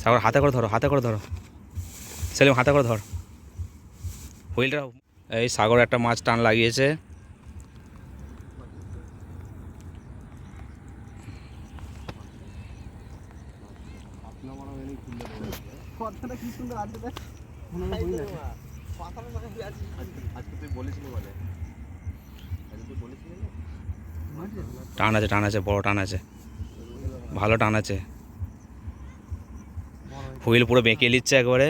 সাগর হাতে করে ধরো, হাতে করে ধরো সেলিম, হাতে করে ধর হুইলটা। এই সাগর একটা মাছ টান লাগিয়েছে। টান আছে, টান আছে, বড় টান আছে, ভালো টান আছে। হুইল পুরো বেঁকে নিচ্ছে একবারে।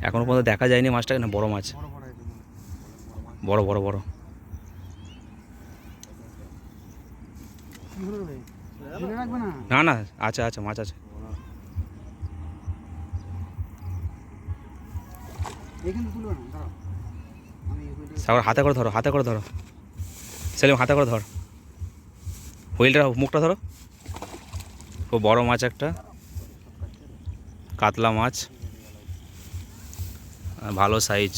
এখনো পর্যন্ত দেখা যায়নি মাছটা, না বড় মাছ, বড় বড় বড়। না না, আছে আছে, মাছ আছে। সাগর হাতে করে ধরো, হাতে করে ধরো সেলিম, হাতে করে ধর হুইলটা, মুখটা ধরো। খুব বড় মাছ একটা, কাতলা মাছ, ভালো সাইজ।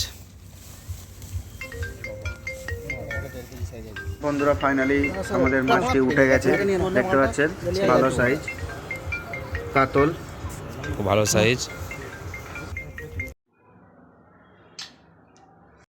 বন্ধুরা ফাইনালি আমাদের মাছটি উঠে গেছে, দেখতে পাচ্ছেন ভালো সাইজ কাতল, খুব ভালো সাইজ।